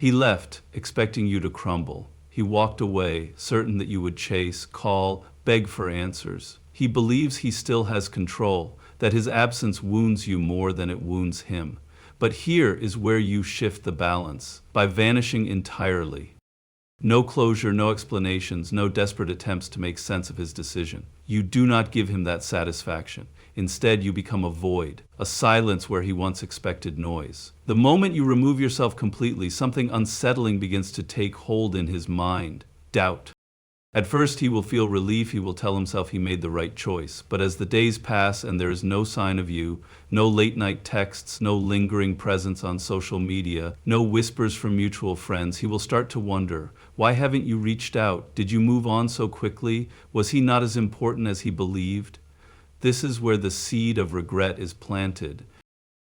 He left, expecting you to crumble. He walked away, certain that you would chase, call, beg for answers. He believes he still has control, that his absence wounds you more than it wounds him. But here is where you shift the balance, by vanishing entirely. No closure, no explanations, no desperate attempts to make sense of his decision. You do not give him that satisfaction. Instead, you become a void, a silence where he once expected noise. The moment you remove yourself completely, something unsettling begins to take hold in his mind: doubt. At first, he will feel relief. He will tell himself he made the right choice. But as the days pass and there is no sign of you, no late-night texts, no lingering presence on social media, no whispers from mutual friends, he will start to wonder, why haven't you reached out? Did you move on so quickly? Was he not as important as he believed? This is where the seed of regret is planted.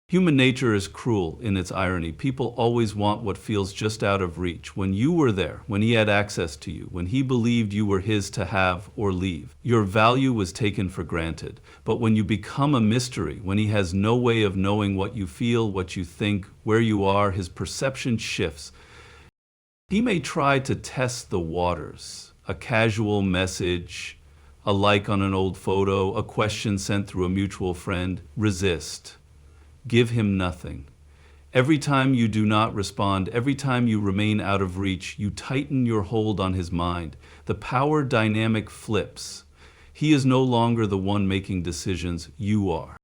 Human nature is cruel in its irony. People always want what feels just out of reach. When you were there, when he had access to you, when he believed you were his to have or leave, your value was taken for granted. But when you become a mystery, when he has no way of knowing what you feel, what you think, where you are, his perception shifts. He may try to test the waters. A casual message, a like on an old photo, a question sent through a mutual friend. Resist. Give him nothing. Every time you do not respond, every time you remain out of reach, you tighten your hold on his mind. The power dynamic flips. He is no longer the one making decisions, you are.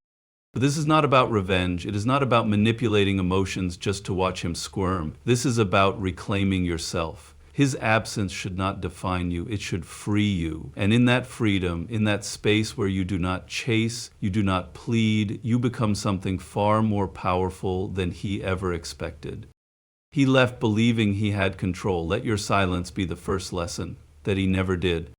But this is not about revenge. It is not about manipulating emotions just to watch him squirm. This is about reclaiming yourself. His absence should not define you, it should free you. And in that freedom, in that space where you do not chase, you do not plead, you become something far more powerful than he ever expected. He left believing he had control. Let your silence be the first lesson, that he never did.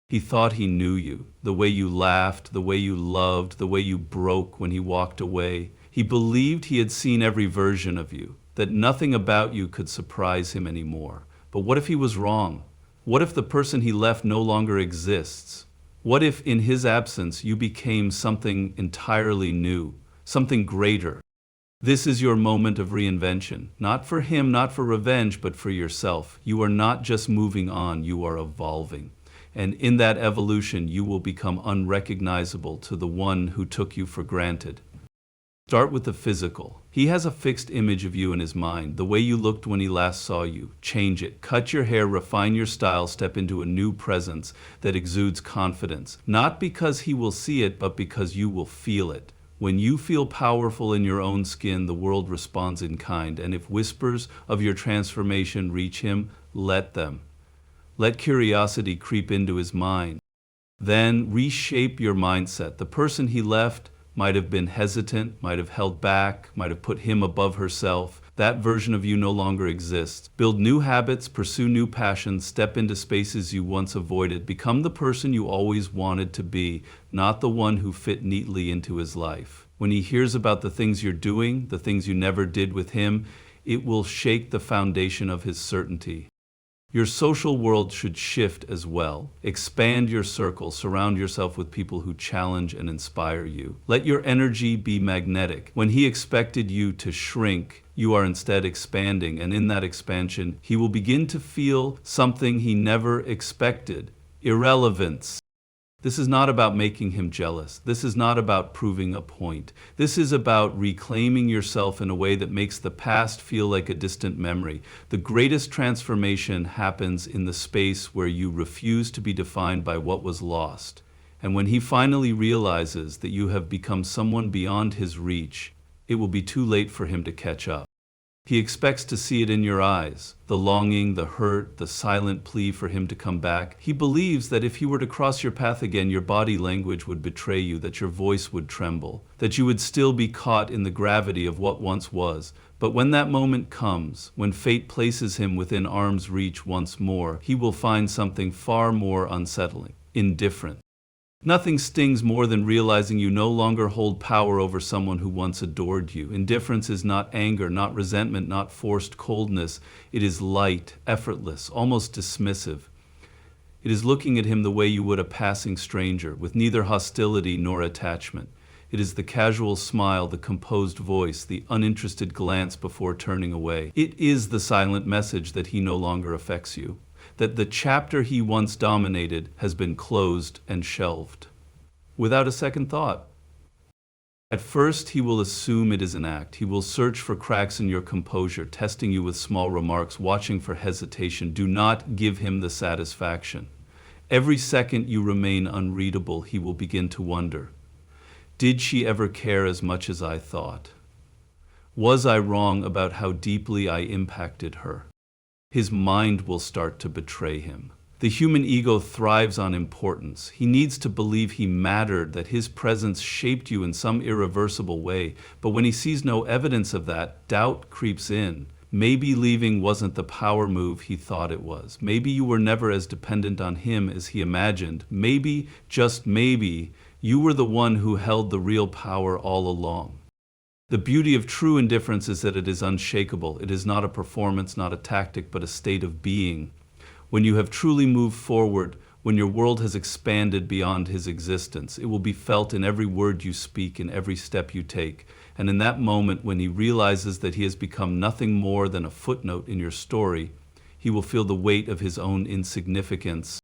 He thought he knew you, the way you laughed, the way you loved, the way you broke when he walked away. He believed he had seen every version of you, that nothing about you could surprise him anymore. But what if he was wrong? What if the person he left no longer exists? What if in his absence you became something entirely new, something greater? This is your moment of reinvention, not for him, not for revenge, but for yourself. You are not just moving on, you are evolving. And in that evolution, you will become unrecognizable to the one who took you for granted. Start with the physical. He has a fixed image of you in his mind, the way you looked when he last saw you. Change it. Cut your hair, refine your style, step into a new presence that exudes confidence. Not because he will see it, but because you will feel it. When you feel powerful in your own skin, the world responds in kind. And if whispers of your transformation reach him, let them. Let curiosity creep into his mind. Then reshape your mindset. The person he left might have been hesitant, might have held back, might have put him above herself. That version of you no longer exists. Build new habits, pursue new passions, step into spaces you once avoided. Become the person you always wanted to be, not the one who fit neatly into his life. When he hears about the things you're doing, the things you never did with him, it will shake the foundation of his certainty. Your social world should shift as well. Expand your circle. Surround yourself with people who challenge and inspire you. Let your energy be magnetic. When he expected you to shrink, you are instead expanding, and in that expansion, he will begin to feel something he never expected: irrelevance. This is not about making him jealous. This is not about proving a point. This is about reclaiming yourself in a way that makes the past feel like a distant memory. The greatest transformation happens in the space where you refuse to be defined by what was lost. And when he finally realizes that you have become someone beyond his reach, it will be too late for him to catch up. He expects to see it in your eyes, the longing, the hurt, the silent plea for him to come back. He believes that if he were to cross your path again, your body language would betray you, that your voice would tremble, that you would still be caught in the gravity of what once was. But when that moment comes, when fate places him within arm's reach once more, he will find something far more unsettling: indifference. Nothing stings more than realizing you no longer hold power over someone who once adored you. Indifference is not anger, not resentment, not forced coldness. It is light, effortless, almost dismissive. It is looking at him the way you would a passing stranger, with neither hostility nor attachment. It is the casual smile, the composed voice, the uninterested glance before turning away. It is the silent message that he no longer affects you, that the chapter he once dominated has been closed and shelved. Without a second thought. At first, he will assume it is an act. He will search for cracks in your composure, testing you with small remarks, watching for hesitation. Do not give him the satisfaction. Every second you remain unreadable, he will begin to wonder, did she ever care as much as I thought? Was I wrong about how deeply I impacted her? His mind will start to betray him. The human ego thrives on importance. He needs to believe he mattered, that his presence shaped you in some irreversible way. But when he sees no evidence of that, doubt creeps in. Maybe leaving wasn't the power move he thought it was. Maybe you were never as dependent on him as he imagined. Maybe, just maybe, you were the one who held the real power all along. The beauty of true indifference is that it is unshakable. It is not a performance, not a tactic, but a state of being. When you have truly moved forward, when your world has expanded beyond his existence, it will be felt in every word you speak, in every step you take. And in that moment, when he realizes that he has become nothing more than a footnote in your story, he will feel the weight of his own insignificance.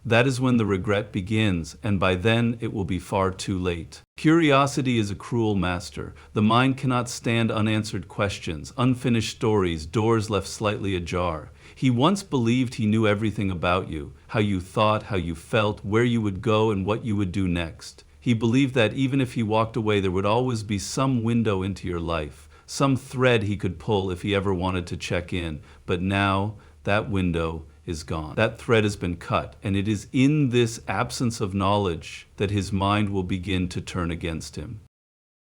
That is when the regret begins, and by then it will be far too late. Curiosity is a cruel master. The mind cannot stand unanswered questions, unfinished stories, doors left slightly ajar. He once believed he knew everything about you, how you thought, how you felt, where you would go, and what you would do next. He believed that even if he walked away, there would always be some window into your life, some thread he could pull if he ever wanted to check in. But now, that window is gone. That thread has been cut, and it is in this absence of knowledge that his mind will begin to turn against him.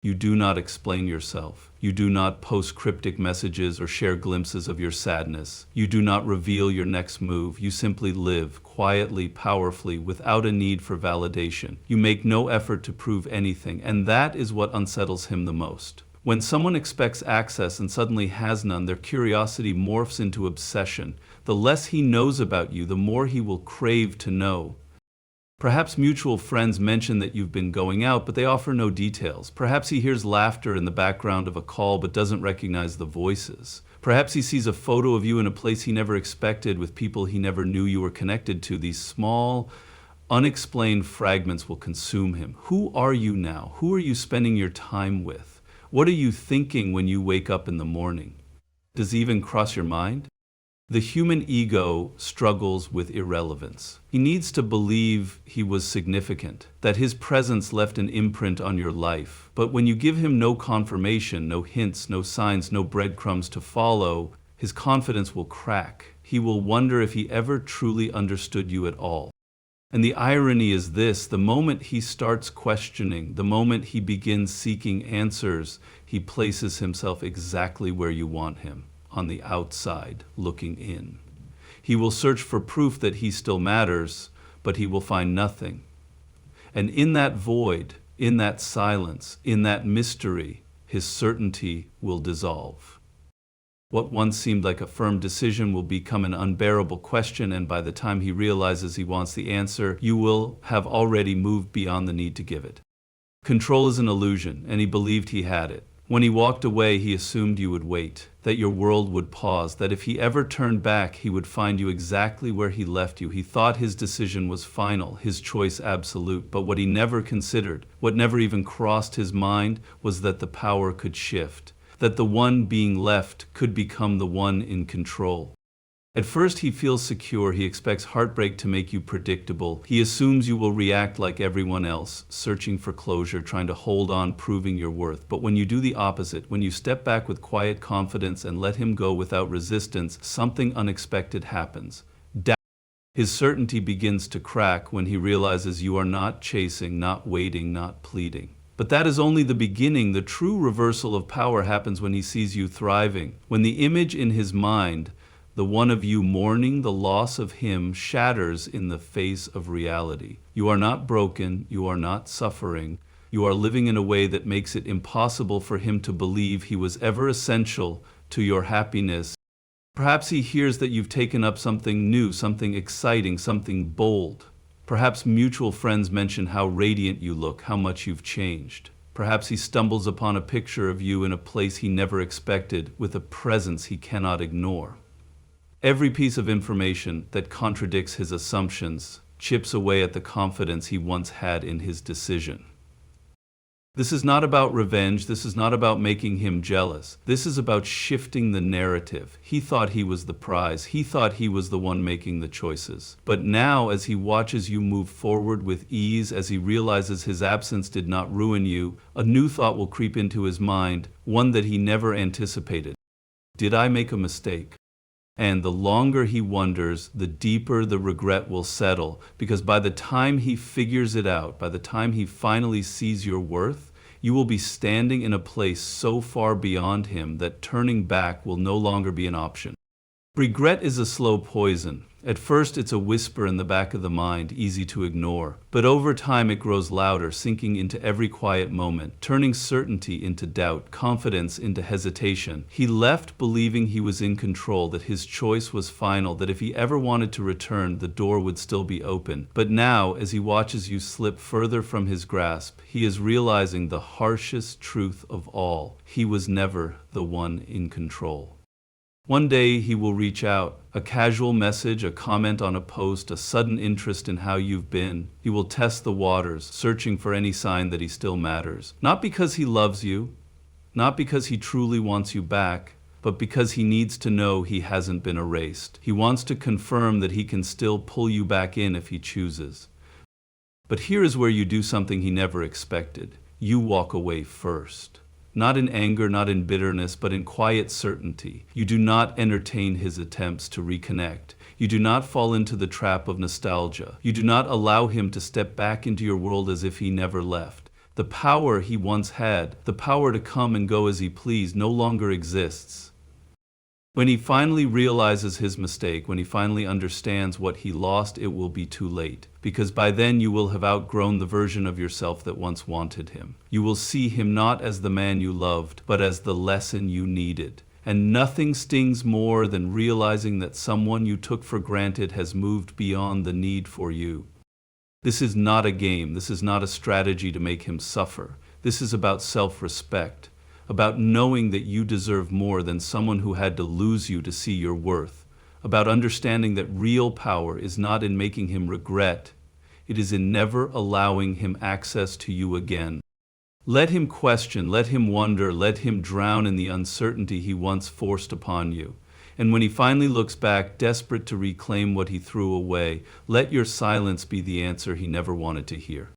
You do not explain yourself. You do not post cryptic messages or share glimpses of your sadness. You do not reveal your next move. You simply live, quietly, powerfully, without a need for validation. You make no effort to prove anything, and that is what unsettles him the most. When someone expects access and suddenly has none, their curiosity morphs into obsession. The less he knows about you, the more he will crave to know. Perhaps mutual friends mention that you've been going out, but they offer no details. Perhaps he hears laughter in the background of a call but doesn't recognize the voices. Perhaps he sees a photo of you in a place he never expected with people he never knew you were connected to. These small, unexplained fragments will consume him. Who are you now? Who are you spending your time with? What are you thinking when you wake up in the morning? Does it even cross your mind? The human ego struggles with irrelevance. He needs to believe he was significant, that his presence left an imprint on your life. But when you give him no confirmation, no hints, no signs, no breadcrumbs to follow, his confidence will crack. He will wonder if he ever truly understood you at all. And the irony is this: the moment he starts questioning, the moment he begins seeking answers, he places himself exactly where you want him. On the outside, looking in. He will search for proof that he still matters, but he will find nothing. And in that void, in that silence, in that mystery, his certainty will dissolve. What once seemed like a firm decision will become an unbearable question, and by the time he realizes he wants the answer, you will have already moved beyond the need to give it. Control is an illusion, and he believed he had it. When he walked away, he assumed you would wait, that your world would pause, that if he ever turned back, he would find you exactly where he left you. He thought his decision was final, his choice absolute, but what he never considered, what never even crossed his mind, was that the power could shift, that the one being left could become the one in control. At first he feels secure. He expects heartbreak to make you predictable. He assumes you will react like everyone else, searching for closure, trying to hold on, proving your worth. But when you do the opposite, when you step back with quiet confidence and let him go without resistance, something unexpected happens. His certainty begins to crack when he realizes you are not chasing, not waiting, not pleading. But that is only the beginning. The true reversal of power happens when he sees you thriving, when the image in his mind, the one of you mourning the loss of him, shatters in the face of reality. You are not broken, you are not suffering, you are living in a way that makes it impossible for him to believe he was ever essential to your happiness. Perhaps he hears that you've taken up something new, something exciting, something bold. Perhaps mutual friends mention how radiant you look, how much you've changed. Perhaps he stumbles upon a picture of you in a place he never expected, with a presence he cannot ignore. Every piece of information that contradicts his assumptions chips away at the confidence he once had in his decision. This is not about revenge. This is not about making him jealous. This is about shifting the narrative. He thought he was the prize. He thought he was the one making the choices. But now, as he watches you move forward with ease, as he realizes his absence did not ruin you, a new thought will creep into his mind, one that he never anticipated. Did I make a mistake? And the longer he wonders, the deeper the regret will settle, because by the time he figures it out, by the time he finally sees your worth, you will be standing in a place so far beyond him that turning back will no longer be an option. Regret is a slow poison. At first, it's a whisper in the back of the mind, easy to ignore. But over time, it grows louder, sinking into every quiet moment, turning certainty into doubt, confidence into hesitation. He left believing he was in control, that his choice was final, that if he ever wanted to return, the door would still be open. But now, as he watches you slip further from his grasp, he is realizing the harshest truth of all. He was never the one in control. One day he will reach out, a casual message, a comment on a post, a sudden interest in how you've been. He will test the waters, searching for any sign that he still matters. Not because he loves you, not because he truly wants you back, but because he needs to know he hasn't been erased. He wants to confirm that he can still pull you back in if he chooses. But here is where you do something he never expected. You walk away first. Not in anger, not in bitterness, but in quiet certainty. You do not entertain his attempts to reconnect. You do not fall into the trap of nostalgia. You do not allow him to step back into your world as if he never left. The power he once had, the power to come and go as he pleased, no longer exists. When he finally realizes his mistake, when he finally understands what he lost, it will be too late. Because by then you will have outgrown the version of yourself that once wanted him. You will see him not as the man you loved, but as the lesson you needed. And nothing stings more than realizing that someone you took for granted has moved beyond the need for you. This is not a game. This is not a strategy to make him suffer. This is about self-respect. About knowing that you deserve more than someone who had to lose you to see your worth, about understanding that real power is not in making him regret, it is in never allowing him access to you again. Let him question, let him wonder, let him drown in the uncertainty he once forced upon you. And when he finally looks back, desperate to reclaim what he threw away, let your silence be the answer he never wanted to hear.